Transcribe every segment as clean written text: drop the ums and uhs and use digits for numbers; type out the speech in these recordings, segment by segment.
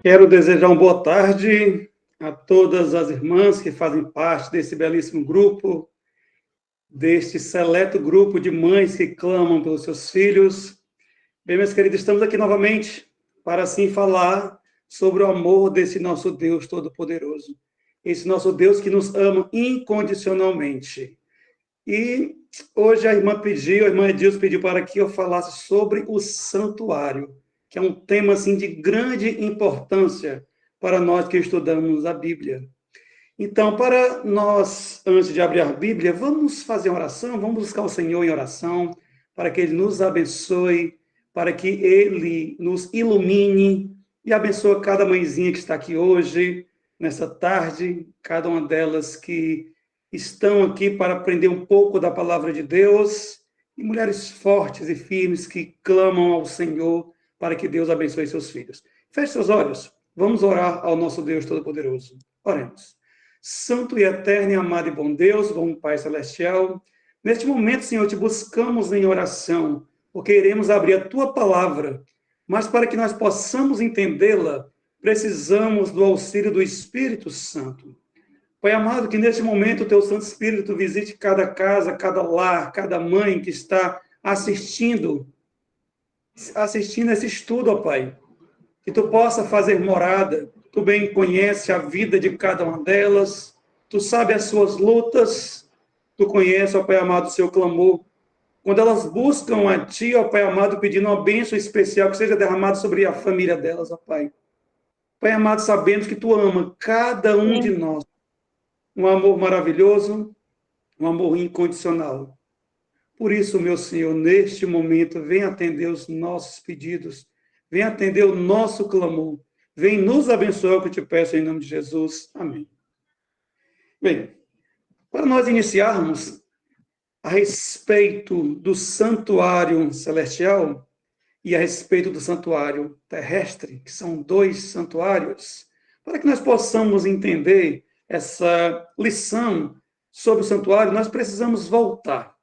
Quero desejar uma boa tarde a todas as irmãs que fazem parte desse belíssimo grupo, deste seleto grupo de mães que clamam pelos seus filhos. Bem, meus queridos, estamos aqui novamente para, assim, falar sobre o amor desse nosso Deus Todo-Poderoso. Esse nosso Deus que nos ama incondicionalmente. E hoje a irmã Edilson pediu para que eu falasse sobre o santuário, que é um tema assim de grande importância para nós que estudamos a Bíblia. Então, para nós, antes de abrir a Bíblia, vamos fazer uma oração, vamos buscar o Senhor em oração, para que Ele nos abençoe, para que Ele nos ilumine e abençoe cada mãezinha que está aqui hoje, nessa tarde, cada uma delas que estão aqui para aprender um pouco da palavra de Deus, e mulheres fortes e firmes que clamam ao Senhor para que Deus abençoe seus filhos. Feche seus olhos, vamos orar ao nosso Deus Todo-Poderoso. Oremos. Santo e eterno e amado e bom Deus, bom Pai Celestial, neste momento, Senhor, te buscamos em oração, porque iremos abrir a Tua palavra, mas para que nós possamos entendê-la, precisamos do auxílio do Espírito Santo. Pai amado, que neste momento o Teu Santo Espírito visite cada casa, cada lar, cada mãe que está assistindo esse estudo, ó Pai, que Tu possa fazer morada. Tu bem conhece a vida de cada uma delas, Tu sabe as suas lutas, Tu conhece, ó Pai amado, o seu clamor. Quando elas buscam a Ti, ó Pai amado, pedindo uma bênção especial que seja derramada sobre a família delas, ó Pai. Pai amado, sabemos que Tu ama cada um de nós. Um amor maravilhoso, um amor incondicional. Por isso, meu Senhor, neste momento, vem atender os nossos pedidos, vem atender o nosso clamor, vem nos abençoar, o que eu te peço em nome de Jesus. Amém. Bem, para nós iniciarmos a respeito do santuário celestial e a respeito do santuário terrestre, que são dois santuários, para que nós possamos entender essa lição sobre o santuário, nós precisamos voltar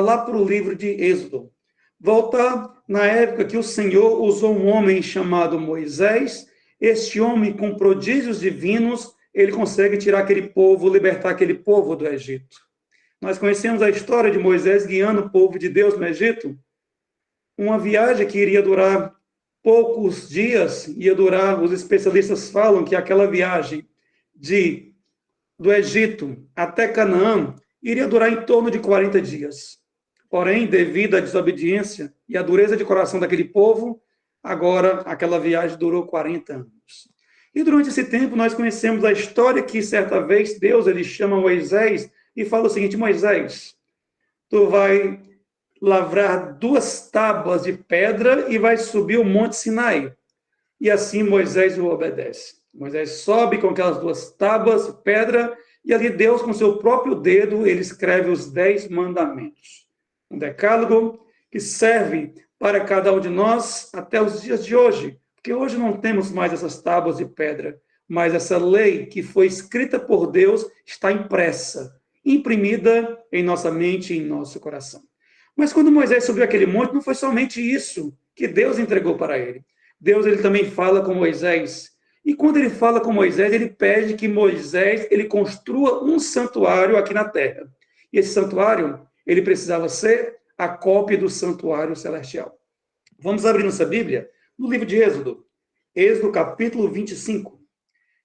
lá para o livro de Êxodo, voltar na época que o Senhor usou um homem chamado Moisés. Este homem, com prodígios divinos, ele consegue tirar aquele povo, libertar aquele povo do Egito. Nós conhecemos a história de Moisés guiando o povo de Deus no Egito, uma viagem que iria durar poucos dias, ia durar, os especialistas falam que aquela viagem do Egito até Canaã iria durar em torno de 40 dias. Porém, devido à desobediência e à dureza de coração daquele povo, agora aquela viagem durou 40 anos. E durante esse tempo nós conhecemos a história que certa vez Deus ele chama Moisés e fala o seguinte: Moisés, tu vai lavrar 2 tábuas de pedra e vai subir o Monte Sinai. E assim Moisés o obedece. Moisés sobe com aquelas 2 tábuas de pedra e ali Deus, com seu próprio dedo, ele escreve os 10 mandamentos. Um decálogo que serve para cada um de nós até os dias de hoje, porque hoje não temos mais essas tábuas de pedra, mas essa lei que foi escrita por Deus está impressa, imprimida em nossa mente e em nosso coração. Mas quando Moisés subiu aquele monte, não foi somente isso que Deus entregou para ele. Deus ele também fala com Moisés. E quando ele fala com Moisés, ele pede que Moisés ele construa um santuário aqui na terra. E esse santuário, ele precisava ser a cópia do santuário celestial. Vamos abrir nossa Bíblia no livro de Êxodo. Êxodo capítulo 25.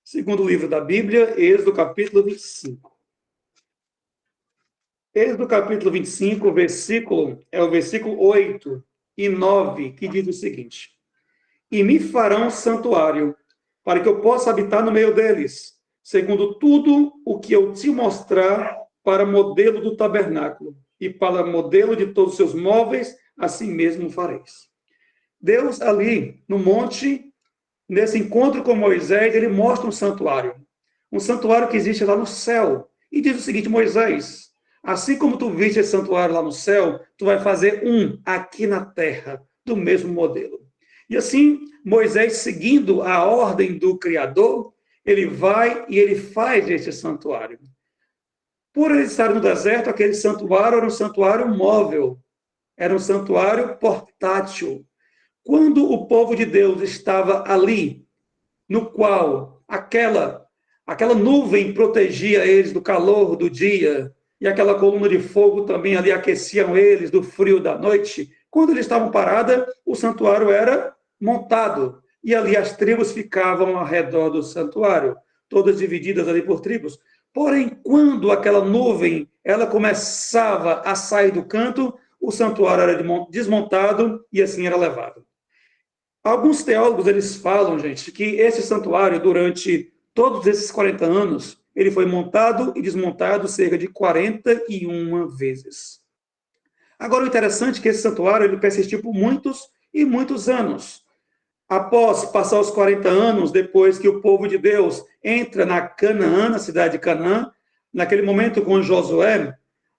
Segundo livro da Bíblia, Êxodo capítulo 25. Êxodo capítulo 25, o versículo 8 e 9, que diz o seguinte: E me farão santuário, para que eu possa habitar no meio deles, segundo tudo o que eu te mostrar, para modelo do tabernáculo, e para modelo de todos os seus móveis, assim mesmo fareis. Deus ali, no monte, nesse encontro com Moisés, ele mostra um santuário que existe lá no céu, e diz o seguinte: Moisés, assim como tu viste esse santuário lá no céu, tu vai fazer um aqui na terra, do mesmo modelo. E assim, Moisés, seguindo a ordem do Criador, ele vai e ele faz este santuário. Por ele estar no deserto, aquele santuário era um santuário móvel, era um santuário portátil. Quando o povo de Deus estava ali, no qual aquela nuvem protegia eles do calor do dia, e aquela coluna de fogo também ali aqueciam eles do frio da noite. Quando eles estavam parados, o santuário era montado, e ali as tribos ficavam ao redor do santuário, todas divididas ali por tribos. Porém, quando aquela nuvem ela começava a sair do canto, o santuário era desmontado e assim era levado. Alguns teólogos eles falam, gente, que esse santuário, durante todos esses 40 anos, ele foi montado e desmontado cerca de 41 vezes. Agora, o interessante é que esse santuário ele persistiu por muitos e muitos anos. Após passar os 40 anos, depois que o povo de Deus entra na Canaã, na cidade de Canaã, naquele momento com Josué,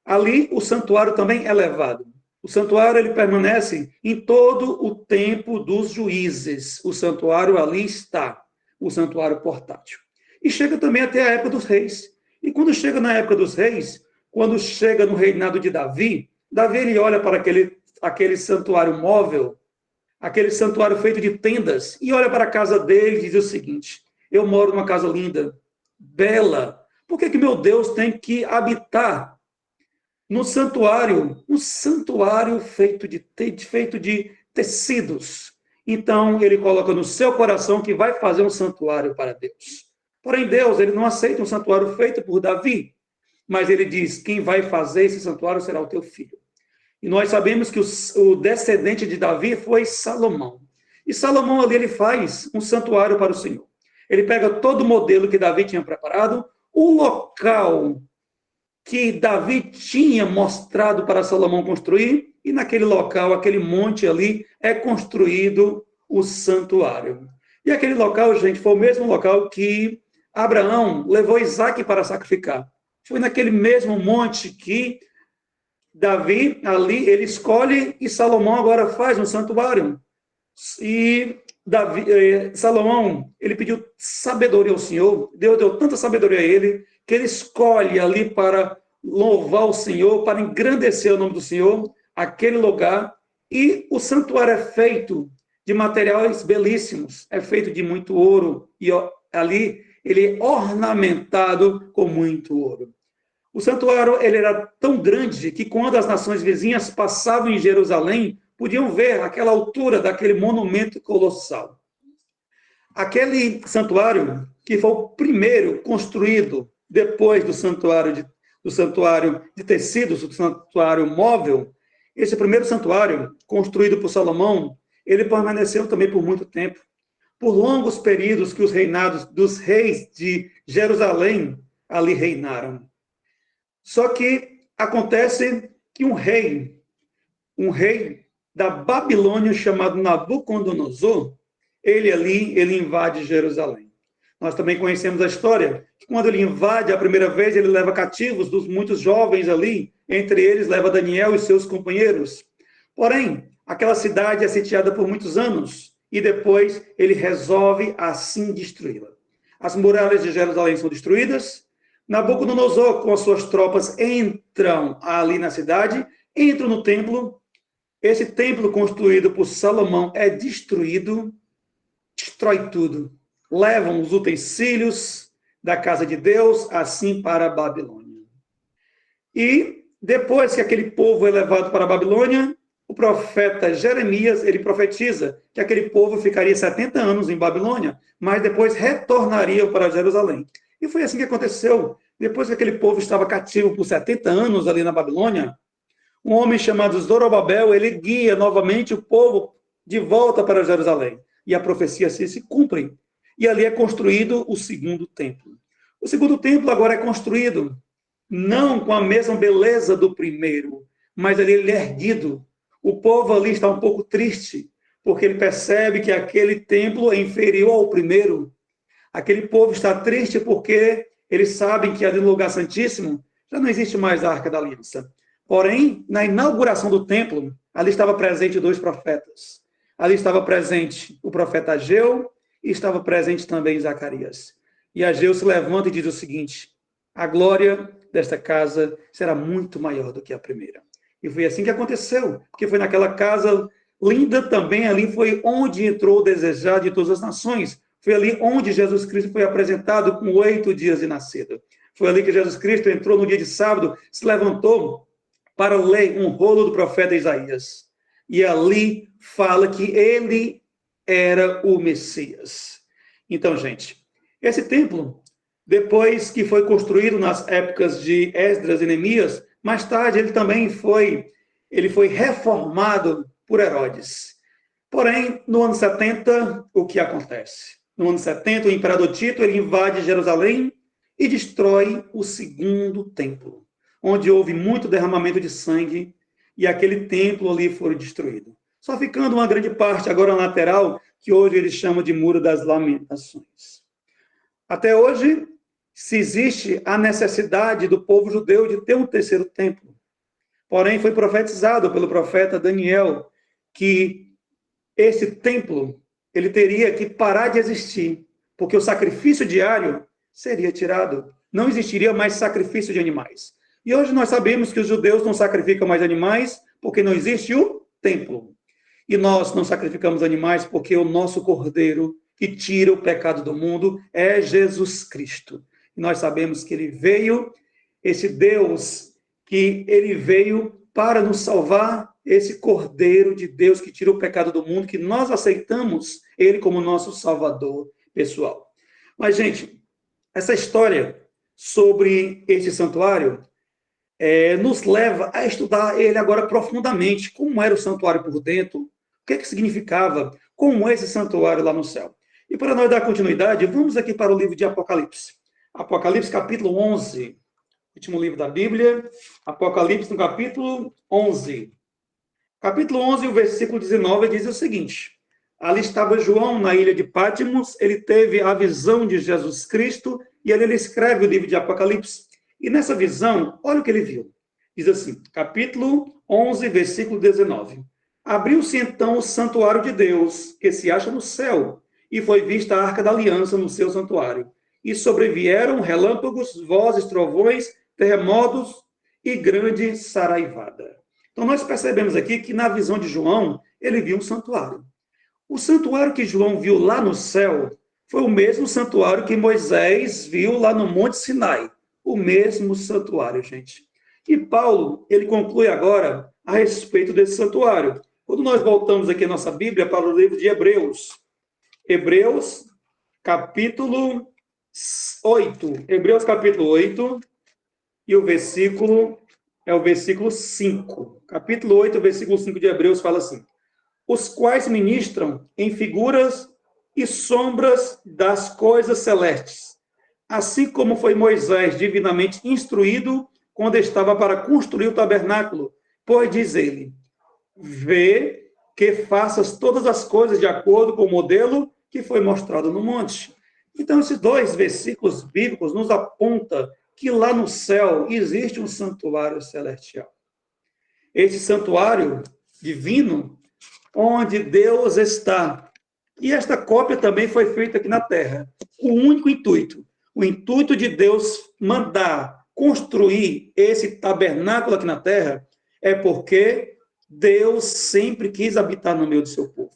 ali o santuário também é levado. O santuário ele permanece em todo o tempo dos juízes. O santuário ali está, o santuário portátil. E chega também até a época dos reis. E quando chega na época dos reis, quando chega no reinado de Davi, Davi ele olha para aquele santuário móvel, aquele santuário feito de tendas, e olha para a casa dele e diz o seguinte: eu moro numa casa linda, bela, por que meu Deus tem que habitar no santuário, um santuário feito de tecidos? Então, ele coloca no seu coração que vai fazer um santuário para Deus. Porém, Deus ele não aceita um santuário feito por Davi, mas ele diz: quem vai fazer esse santuário será o teu filho. E nós sabemos que o descendente de Davi foi Salomão. E Salomão ali ele faz um santuário para o Senhor. Ele pega todo o modelo que Davi tinha preparado, o local que Davi tinha mostrado para Salomão construir, e naquele local, aquele monte ali, é construído o santuário. E aquele local, gente, foi o mesmo local que Abraão levou Isaac para sacrificar. Foi naquele mesmo monte que Davi, ali, ele escolhe, e Salomão agora faz um santuário. E Salomão, ele pediu sabedoria ao Senhor, Deus deu tanta sabedoria a ele, que ele escolhe ali para louvar o Senhor, para engrandecer o nome do Senhor, aquele lugar, e o santuário é feito de materiais belíssimos, é feito de muito ouro, e ali ele é ornamentado com muito ouro. O santuário ele era tão grande que quando as nações vizinhas passavam em Jerusalém, podiam ver aquela altura daquele monumento colossal. Aquele santuário, que foi o primeiro construído depois do santuário de tecidos, do santuário móvel, esse primeiro santuário, construído por Salomão, ele permaneceu também por muito tempo. Por longos períodos que os reinados dos reis de Jerusalém ali reinaram. Só que acontece que um rei da Babilônia chamado Nabucodonosor, ele invade Jerusalém. Nós também conhecemos a história, que quando ele invade a primeira vez, ele leva cativos dos muitos jovens ali, entre eles leva Daniel e seus companheiros. Porém, aquela cidade é sitiada por muitos anos, e depois ele resolve assim destruí-la. As muralhas de Jerusalém são destruídas, Nabucodonosor, com as suas tropas, entram ali na cidade, entram no templo. Esse templo construído por Salomão é destruído, destrói tudo. Levam os utensílios da casa de Deus, assim para a Babilônia. E depois que aquele povo é levado para a Babilônia, o profeta Jeremias, ele profetiza que aquele povo ficaria 70 anos em Babilônia, mas depois retornaria para Jerusalém. E foi assim que aconteceu. Depois que aquele povo estava cativo por 70 anos ali na Babilônia, um homem chamado Zorobabel, ele guia novamente o povo de volta para Jerusalém. E a profecia assim se cumpre. E ali é construído o segundo templo. O segundo templo agora é construído não com a mesma beleza do primeiro, mas ali ele é erguido. O povo ali está um pouco triste, porque ele percebe que aquele templo é inferior ao primeiro. Aquele povo está triste porque eles sabem que ali no lugar santíssimo já não existe mais a Arca da Aliança. Porém, na inauguração do templo, ali estava presente 2 profetas. Ali estava presente o profeta Ageu e estava presente também Zacarias. E Ageu se levanta e diz o seguinte: a glória desta casa será muito maior do que a primeira. E foi assim que aconteceu, porque foi naquela casa linda também, ali foi onde entrou o desejado de todas as nações. Foi ali onde Jesus Cristo foi apresentado com 8 dias de nascido. Foi ali que Jesus Cristo entrou no dia de sábado, se levantou para ler um rolo do profeta Isaías. E ali fala que ele era o Messias. Então, gente, esse templo, depois que foi construído nas épocas de Esdras e Neemias, mais tarde ele também foi reformado por Herodes. Porém, no ano 70, o que acontece? No ano 70, o imperador Tito ele invade Jerusalém e destrói o segundo templo, onde houve muito derramamento de sangue, e aquele templo ali foi destruído. Só ficando uma grande parte agora na lateral, que hoje eles chamam de Muro das Lamentações. Até hoje, se existe a necessidade do povo judeu de ter um terceiro templo. Porém, foi profetizado pelo profeta Daniel que esse templo ele teria que parar de existir, porque o sacrifício diário seria tirado. Não existiria mais sacrifício de animais. E hoje nós sabemos que os judeus não sacrificam mais animais porque não existe o templo. E nós não sacrificamos animais porque o nosso Cordeiro que tira o pecado do mundo é Jesus Cristo. E nós sabemos que ele veio, esse Deus, que ele veio para nos salvar, esse Cordeiro de Deus que tira o pecado do mundo, que nós aceitamos ele como nosso Salvador pessoal. Mas, gente, essa história sobre este santuário nos leva a estudar ele agora profundamente, como era o santuário por dentro, o que significava, como esse santuário lá no céu. E para nós dar continuidade, vamos aqui para o livro de Apocalipse. Apocalipse, capítulo 11, último livro da Bíblia, Apocalipse, no capítulo 11. Capítulo 11, o versículo 19, diz o seguinte: ali estava João na ilha de Patmos, ele teve a visão de Jesus Cristo, e ele escreve o livro de Apocalipse. E nessa visão, olha o que ele viu. Diz assim, capítulo 11, versículo 19. Abriu-se então o santuário de Deus, que se acha no céu, e foi vista a arca da aliança no seu santuário. E sobrevieram relâmpagos, vozes, trovões, terremotos e grande saraivada. Então nós percebemos aqui que na visão de João, ele viu um santuário. O santuário que João viu lá no céu foi o mesmo santuário que Moisés viu lá no Monte Sinai. O mesmo santuário, gente. E Paulo, ele conclui agora a respeito desse santuário. Quando nós voltamos aqui a nossa Bíblia para o livro de Hebreus, Hebreus, capítulo 8. Hebreus, capítulo 8, e o versículo é o versículo 5. Capítulo 8, versículo 5 de Hebreus fala assim: os quais ministram em figuras e sombras das coisas celestes, assim como foi Moisés divinamente instruído quando estava para construir o tabernáculo, pois diz ele, vê que faças todas as coisas de acordo com o modelo que foi mostrado no monte. Então, esses dois versículos bíblicos nos apontam que lá no céu existe um santuário celestial. Esse santuário divino, onde Deus está. E esta cópia também foi feita aqui na terra, com o único intuito, o intuito de Deus mandar construir esse tabernáculo aqui na terra, é porque Deus sempre quis habitar no meio do seu povo.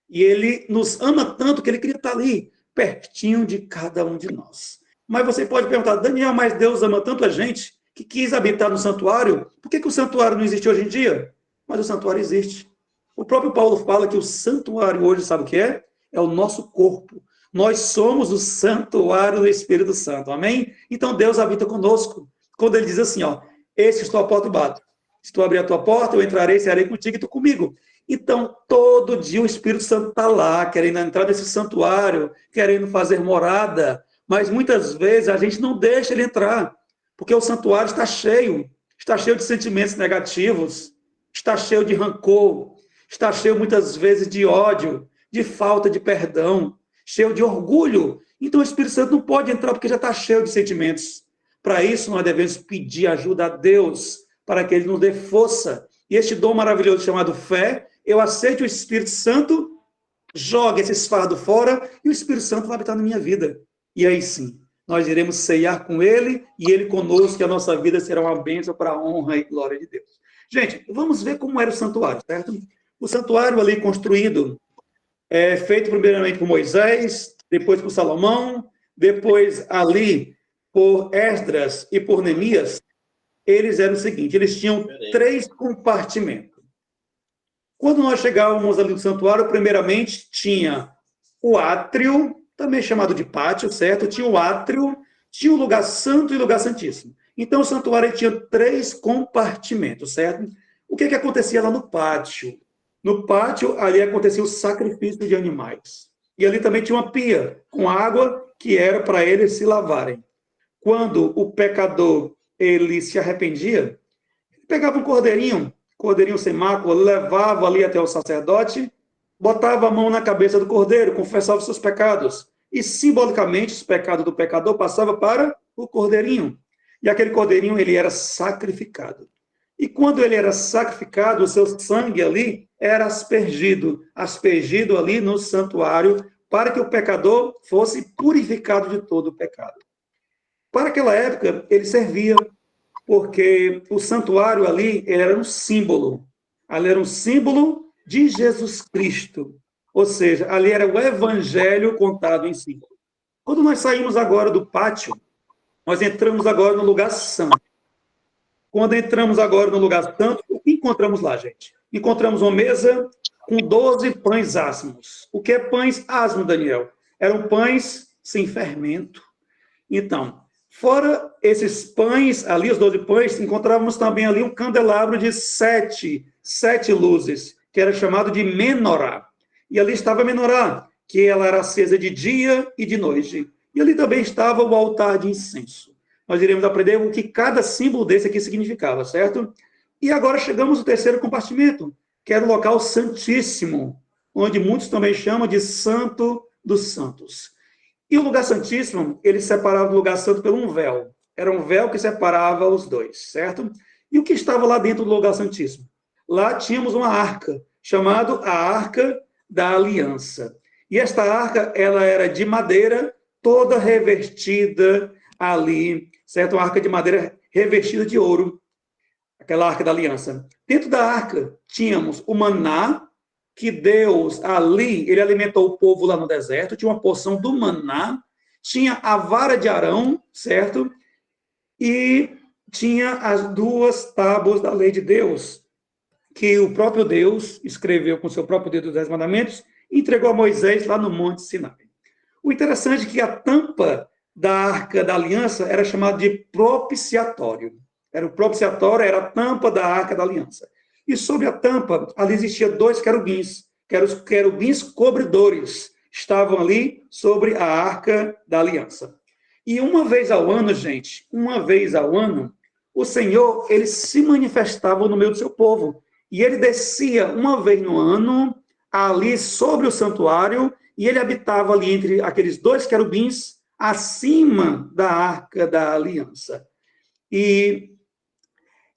E ele nos ama tanto que ele queria estar ali, pertinho de cada um de nós. Mas você pode perguntar, Daniel, mas Deus ama tanto a gente que quis habitar no santuário, por que o santuário não existe hoje em dia? Mas o santuário existe. O próprio Paulo fala que o santuário hoje, sabe o que é? É o nosso corpo. Nós somos o santuário do Espírito Santo, amém? Então Deus habita conosco. Quando ele diz assim, ó, esse estou à porta e bato. Se tu abrir a tua porta, eu entrarei, serei contigo e tu comigo. Então, todo dia o Espírito Santo está lá, querendo entrar nesse santuário, querendo fazer morada, mas muitas vezes a gente não deixa ele entrar, porque o santuário está cheio de sentimentos negativos, está cheio de rancor, está cheio muitas vezes de ódio, de falta de perdão, cheio de orgulho. Então o Espírito Santo não pode entrar porque já está cheio de sentimentos. Para isso nós devemos pedir ajuda a Deus, para que ele nos dê força. E este dom maravilhoso chamado fé, eu aceito o Espírito Santo, joga esses fardos fora, e o Espírito Santo vai habitar na minha vida. E aí sim, nós iremos ceiar com ele, e ele conosco, e a nossa vida será uma bênção para a honra e glória de Deus. Gente, vamos ver como era o santuário, certo? O santuário ali construído, feito primeiramente por Moisés, depois por Salomão, depois ali por Esdras e por Neemias, eles eram o seguinte, eles tinham 3 compartimentos. Quando nós chegávamos ali no santuário, primeiramente tinha o átrio, também chamado de pátio, certo? Tinha o átrio, tinha o lugar santo e o lugar santíssimo. Então, o santuário tinha 3 compartimentos, certo? O que acontecia lá no pátio? No pátio, ali acontecia o sacrifício de animais. E ali também tinha uma pia com água que era para eles se lavarem. Quando o pecador ele se arrependia, pegava um cordeirinho sem mácula, levava ali até o sacerdote, botava a mão na cabeça do cordeiro, confessava os seus pecados. E, simbolicamente, os pecados do pecador passavam para o cordeirinho. E aquele cordeirinho, ele era sacrificado. E quando ele era sacrificado, o seu sangue ali era aspergido ali no santuário, para que o pecador fosse purificado de todo o pecado. Para aquela época, ele servia, porque o santuário ali ele era um símbolo. Ali era um símbolo de Jesus Cristo. Ou seja, ali era o evangelho contado em símbolo. Quando nós saímos agora do pátio, nós entramos agora no lugar santo. Quando entramos agora no lugar santo, o que encontramos lá, gente? Encontramos uma mesa com 12 pães asmos. O que é pães asmos, Daniel? Eram pães sem fermento. Então, fora esses pães, ali os 12 pães, encontrávamos também ali um candelabro de sete luzes, que era chamado de menorá. E ali estava a menorá, que ela era acesa de dia e de noite. E ali também estava o altar de incenso. Nós iremos aprender o que cada símbolo desse aqui significava, certo? E agora chegamos ao terceiro compartimento, que era o local santíssimo, onde muitos também chamam de Santo dos Santos. E o lugar santíssimo, ele separava do lugar santo por um véu. Era um véu que separava os dois, certo? E o que estava lá dentro do lugar santíssimo? Lá tínhamos uma arca, chamada a Arca da Aliança. E esta arca, ela era de madeira, toda revestida ali, certo? Uma arca de madeira revestida de ouro, aquela Arca da Aliança. Dentro da arca, tínhamos o maná, que Deus ali, ele alimentou o povo lá no deserto, tinha uma porção do maná, tinha a vara de Arão, certo? E tinha as 2 tábuas da lei de Deus, que o próprio Deus escreveu com seu próprio dedo os 10 mandamentos e entregou a Moisés lá no Monte Sinai. O interessante é que a tampa da Arca da Aliança era chamada de propiciatório. Era o propiciatório, era a tampa da Arca da Aliança. E sobre a tampa, ali existia 2 querubins, que eram os querubins cobridores, estavam ali sobre a Arca da Aliança. E uma vez ao ano, gente, o Senhor, ele se manifestava no meio do seu povo. E ele descia uma vez no ano, ali sobre o santuário, e ele habitava ali entre aqueles 2 querubins, acima da Arca da Aliança. E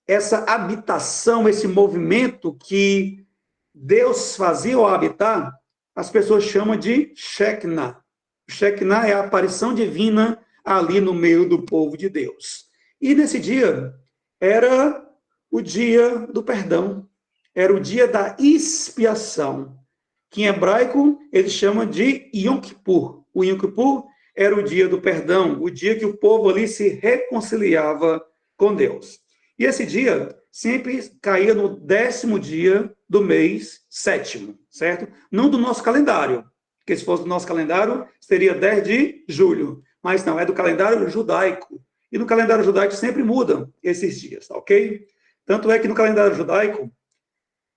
essa habitação, esse movimento que Deus fazia ao habitar, as pessoas chamam de Shekinah. Shekinah é a aparição divina ali no meio do povo de Deus. E nesse dia, era o dia do perdão, era o dia da expiação, que em hebraico eles chamam de Yom Kippur. O Yom Kippur era o dia do perdão, o dia que o povo ali se reconciliava com Deus. E esse dia sempre caía no 10º dia do mês 7º, certo? Não do nosso calendário, porque se fosse do nosso calendário, seria 10 de julho. Mas não, é do calendário judaico. E no calendário judaico sempre mudam esses dias, ok? Tanto é que no calendário judaico,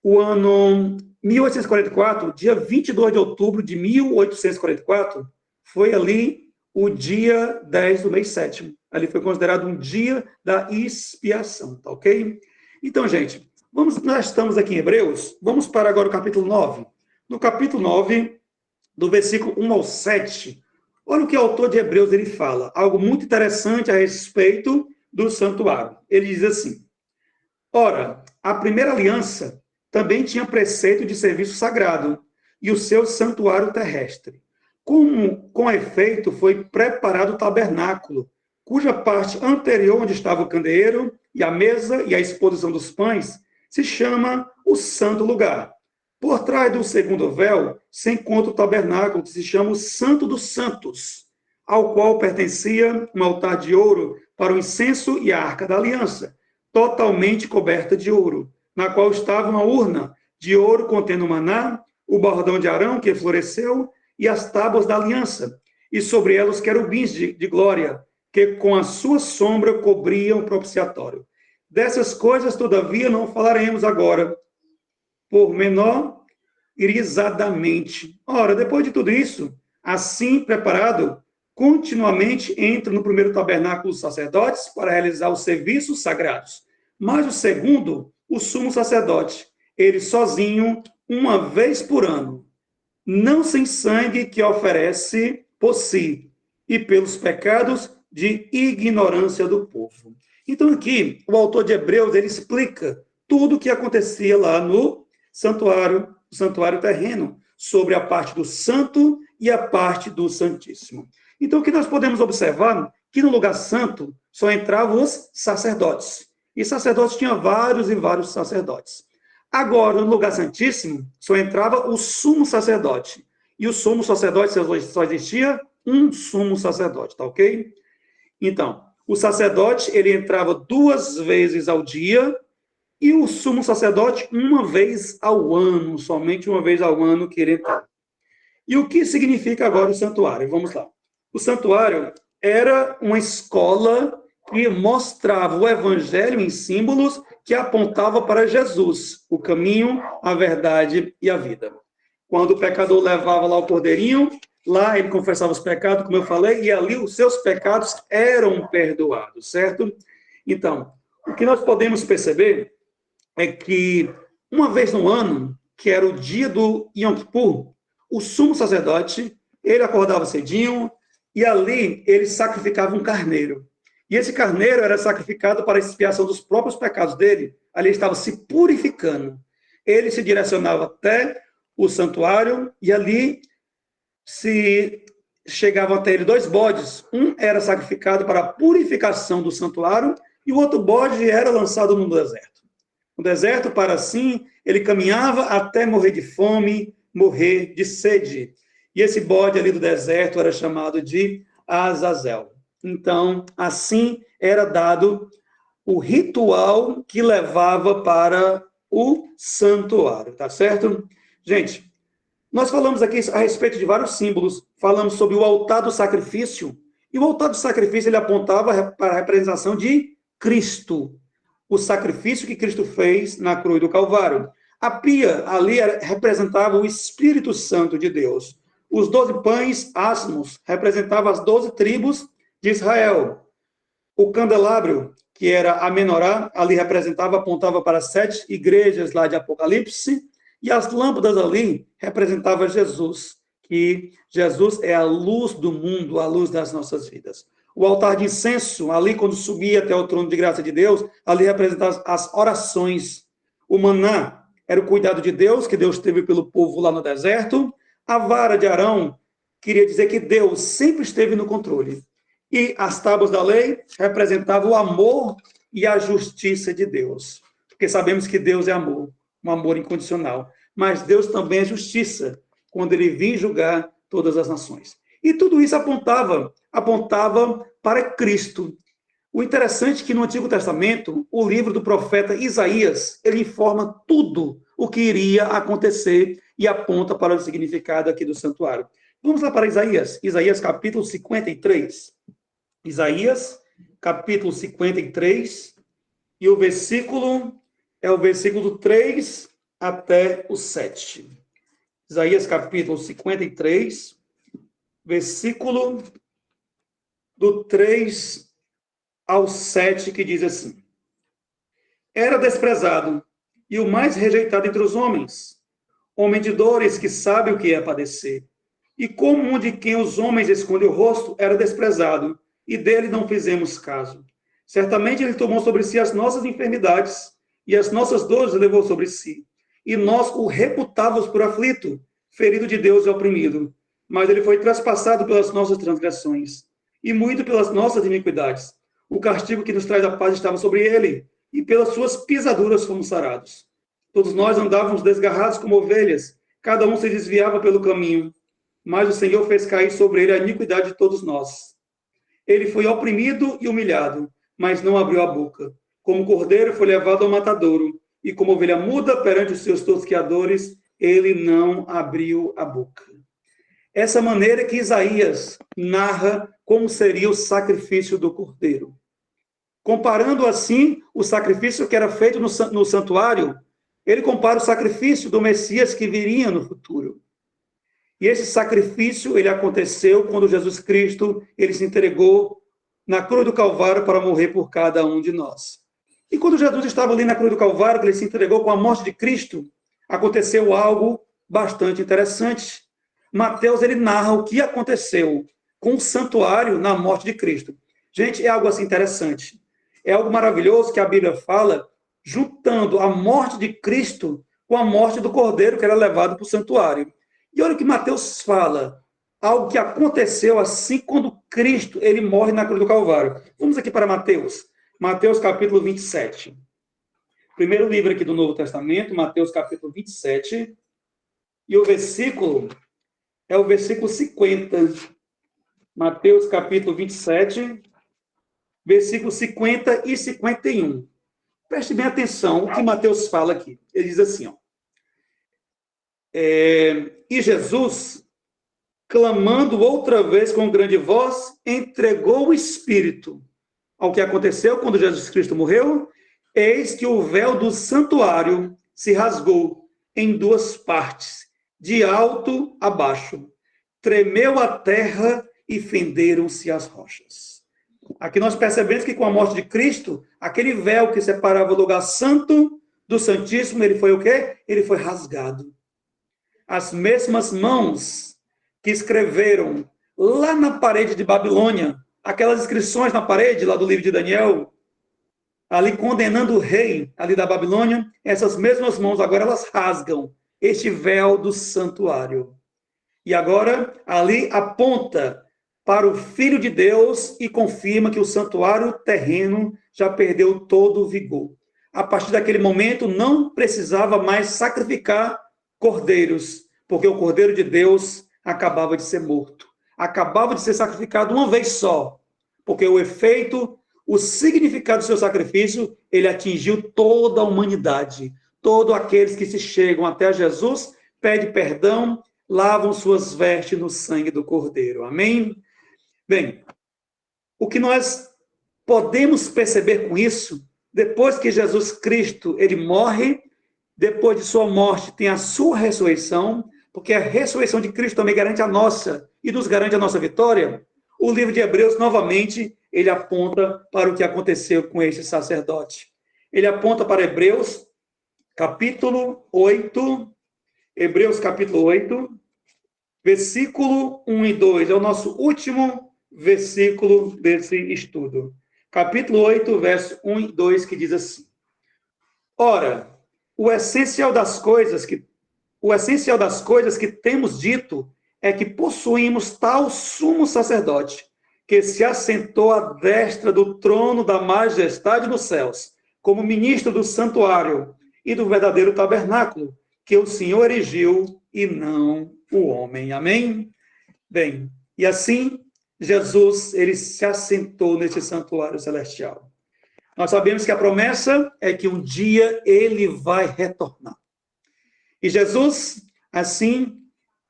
o ano 1844, dia 22 de outubro de 1844, foi ali o dia 10 do mês 7º. Ali foi considerado um dia da expiação, tá ok? Então, gente, nós estamos aqui em Hebreus, vamos para agora o capítulo 9. No capítulo 9, do versículo 1 ao 7, olha o que o autor de Hebreus ele fala, algo muito interessante a respeito do santuário. Ele diz assim: ora, a primeira aliança também tinha preceito de serviço sagrado e o seu santuário terrestre. Como, com efeito, foi preparado o tabernáculo, cuja parte anterior, onde estava o candeeiro e a mesa e a exposição dos pães, se chama o santo lugar, Por trás do segundo véu se encontra o tabernáculo, que se chama o Santo dos Santos, ao qual pertencia um altar de ouro para o incenso e a arca da aliança, totalmente coberta de ouro, na qual estava uma urna de ouro contendo o maná, o bordão de Arão que floresceu e as tábuas da aliança, e sobre ela os querubins de glória, que com a sua sombra cobriam o propiciatório. Dessas coisas, todavia, não falaremos agora, pormenorizadamente. Ora, depois de tudo isso, assim preparado, continuamente entra no primeiro tabernáculo os sacerdotes para realizar os serviços sagrados. Mas o segundo, o sumo sacerdote, ele sozinho, uma vez por ano, não sem sangue, que oferece por si e pelos pecados de ignorância do povo. Então aqui, o autor de Hebreus, ele explica tudo o que acontecia lá no santuário terreno, sobre a parte do santo e a parte do santíssimo. Então, o que nós podemos observar? Que no lugar santo só entravam os sacerdotes. E sacerdotes tinha vários e vários sacerdotes. Agora, no lugar santíssimo, só entrava o sumo sacerdote. E o sumo sacerdote só existia um sumo sacerdote, tá ok? Então, o sacerdote, ele entrava 2 vezes ao dia, e o sumo sacerdote 1 vez ao ano, somente 1 vez ao ano que ele entrava. E o que significa agora o santuário? Vamos lá. O santuário era uma escola que mostrava o evangelho em símbolos que apontava para Jesus, o caminho, a verdade e a vida. Quando o pecador levava lá o cordeirinho, lá ele confessava os pecados, como eu falei, e ali os seus pecados eram perdoados, certo? Então, o que nós podemos perceber é que uma vez no ano, que era o dia do Yom Kippur, o sumo sacerdote, ele acordava cedinho e ali ele sacrificava um carneiro. E esse carneiro era sacrificado para a expiação dos próprios pecados dele. Ali ele estava se purificando. Ele se direcionava até o santuário e ali se chegavam até ele 2 bodes. Um era sacrificado para a purificação do santuário e o outro bode era lançado no deserto. No deserto, para assim, ele caminhava até morrer de fome, morrer de sede. E esse bode ali do deserto era chamado de Azazel. Então, assim era dado o ritual que levava para o santuário, tá certo? Gente, nós falamos aqui a respeito de vários símbolos, falamos sobre o altar do sacrifício, e o altar do sacrifício ele apontava para a representação de Cristo, o sacrifício que Cristo fez na cruz do Calvário. A pia ali representava o Espírito Santo de Deus. Os 12 pães asmos representavam as 12 tribos de Israel. O candelabro, que era a menorá, ali apontava para as 7 igrejas lá de Apocalipse, e as lâmpadas ali representavam Jesus, que Jesus é a luz do mundo, a luz das nossas vidas. O altar de incenso, ali quando subia até o trono de graça de Deus, ali representava as orações. O maná era o cuidado de Deus, que Deus teve pelo povo lá no deserto. A vara de Arão queria dizer que Deus sempre esteve no controle. E as tábuas da lei representavam o amor e a justiça de Deus. Porque sabemos que Deus é amor, um amor incondicional. Mas Deus também é justiça, quando ele vinha julgar todas as nações. E tudo isso apontava para Cristo. O interessante é que no Antigo Testamento, o livro do profeta Isaías, ele informa tudo o que iria acontecer e aponta para o significado aqui do santuário. Vamos lá para Isaías, Isaías capítulo 53. Isaías, capítulo 53, e o versículo é o versículo 3 até o 7. Isaías, capítulo 53, versículo do 3 ao 7, que diz assim: Era desprezado e o mais rejeitado entre os homens, homem de dores que sabe o que é padecer. E como um de quem os homens escondem o rosto, era desprezado, e dele não fizemos caso. Certamente ele tomou sobre si as nossas enfermidades, e as nossas dores levou sobre si. E nós o reputávamos por aflito, ferido de Deus e oprimido. Mas ele foi traspassado pelas nossas transgressões, e moído pelas nossas iniquidades. O castigo que nos traz a paz estava sobre ele, e pelas suas pisaduras fomos sarados. Todos nós andávamos desgarrados como ovelhas, cada um se desviava pelo caminho, mas o Senhor fez cair sobre ele a iniquidade de todos nós. Ele foi oprimido e humilhado, mas não abriu a boca. Como cordeiro foi levado ao matadouro, e como ovelha muda perante os seus tosqueadores, ele não abriu a boca. Essa maneira que Isaías narra como seria o sacrifício do cordeiro. Comparando assim o sacrifício que era feito no santuário, ele compara o sacrifício do Messias que viria no futuro. E esse sacrifício, ele aconteceu quando Jesus Cristo, ele se entregou na cruz do Calvário para morrer por cada um de nós. E quando Jesus estava ali na cruz do Calvário, que ele se entregou com a morte de Cristo, aconteceu algo bastante interessante. Mateus, ele narra o que aconteceu com o santuário na morte de Cristo. Gente, é algo assim interessante. É algo maravilhoso que a Bíblia fala, juntando a morte de Cristo com a morte do Cordeiro que era levado para o santuário. E olha o que Mateus fala, algo que aconteceu assim quando Cristo ele morre na cruz do Calvário. Vamos aqui para Mateus. Mateus capítulo 27. Primeiro livro aqui do Novo Testamento, Mateus capítulo 27. E o versículo é o versículo 50. Mateus capítulo 27, versículos 50 e 51. Preste bem atenção o que Mateus fala aqui. Ele diz assim, ó. E Jesus, clamando outra vez com grande voz, entregou o Espírito. Ao que aconteceu quando Jesus Cristo morreu, eis que o véu do santuário se rasgou em duas partes, de alto a baixo. Tremeu a terra e fenderam-se as rochas. Aqui nós percebemos que com a morte de Cristo, aquele véu que separava o lugar santo do Santíssimo, ele foi o quê? Ele foi rasgado. As mesmas mãos que escreveram lá na parede de Babilônia, aquelas inscrições na parede lá do livro de Daniel, ali condenando o rei ali da Babilônia, essas mesmas mãos agora elas rasgam este véu do santuário. E agora ali aponta para o Filho de Deus e confirma que o santuário terreno já perdeu todo o vigor. A partir daquele momento não precisava mais sacrificar cordeiros, porque o Cordeiro de Deus acabava de ser morto. Acabava de ser sacrificado uma vez só, porque o efeito, o significado do seu sacrifício, ele atingiu toda a humanidade. Todos aqueles que se chegam até Jesus, pedem perdão, lavam suas vestes no sangue do Cordeiro. Amém? Bem, o que nós podemos perceber com isso, depois que Jesus Cristo, ele morre, depois de sua morte tem a sua ressurreição, porque a ressurreição de Cristo também garante a nossa, e nos garante a nossa vitória. O livro de Hebreus, novamente, ele aponta para o que aconteceu com este sacerdote. Ele aponta para Hebreus, capítulo 8, Hebreus, capítulo 8, versículo 1 e 2. É o nosso último versículo desse estudo. Capítulo 8, verso 1 e 2, que diz assim: Ora, o essencial das coisas que temos dito é que possuímos tal sumo sacerdote, que se assentou à destra do trono da majestade nos céus, como ministro do santuário e do verdadeiro tabernáculo, que o Senhor erigiu e não o homem. Amém? Bem, e assim, Jesus, ele se assentou nesse santuário celestial. Nós sabemos que a promessa é que um dia ele vai retornar. E Jesus, assim,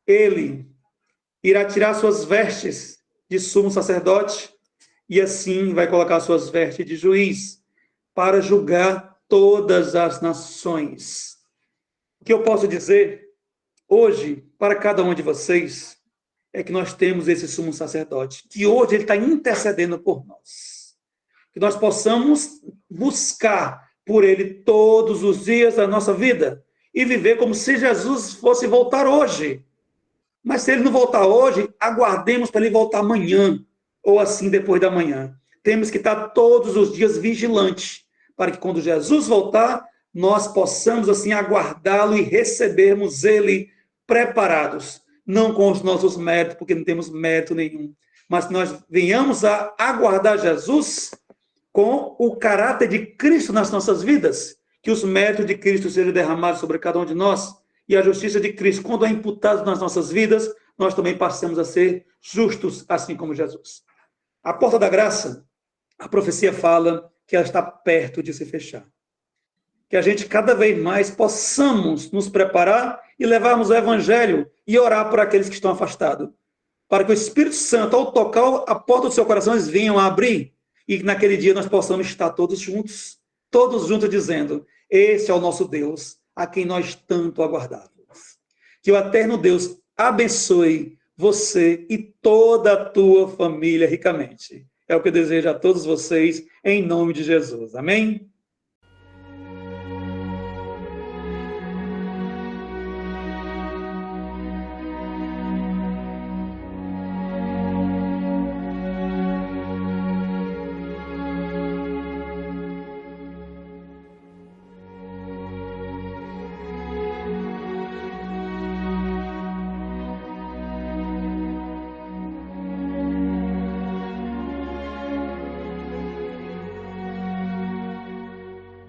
ele irá tirar suas vestes de sumo sacerdote e assim vai colocar suas vestes de juiz para julgar todas as nações. O que eu posso dizer hoje para cada um de vocês é que nós temos esse sumo sacerdote, que hoje ele está intercedendo por nós. Que nós possamos buscar por ele todos os dias da nossa vida e viver como se Jesus fosse voltar hoje. Mas se ele não voltar hoje, aguardemos para ele voltar amanhã, ou assim depois da manhã. Temos que estar todos os dias vigilantes, para que quando Jesus voltar, nós possamos assim aguardá-lo e recebermos ele preparados, não com os nossos méritos, porque não temos mérito nenhum, mas que nós venhamos a aguardar Jesus com o caráter de Cristo nas nossas vidas, que os méritos de Cristo sejam derramados sobre cada um de nós, e a justiça de Cristo, quando é imputada nas nossas vidas, nós também passamos a ser justos, assim como Jesus. A porta da graça, a profecia fala que ela está perto de se fechar. Que a gente cada vez mais possamos nos preparar e levarmos o evangelho e orar por aqueles que estão afastados. Para que o Espírito Santo, ao tocar a porta do seu coração, eles venham a abrir. E que naquele dia nós possamos estar todos juntos dizendo: esse é o nosso Deus, a quem nós tanto aguardávamos. Que o eterno Deus abençoe você e toda a tua família ricamente. É o que eu desejo a todos vocês, em nome de Jesus. Amém?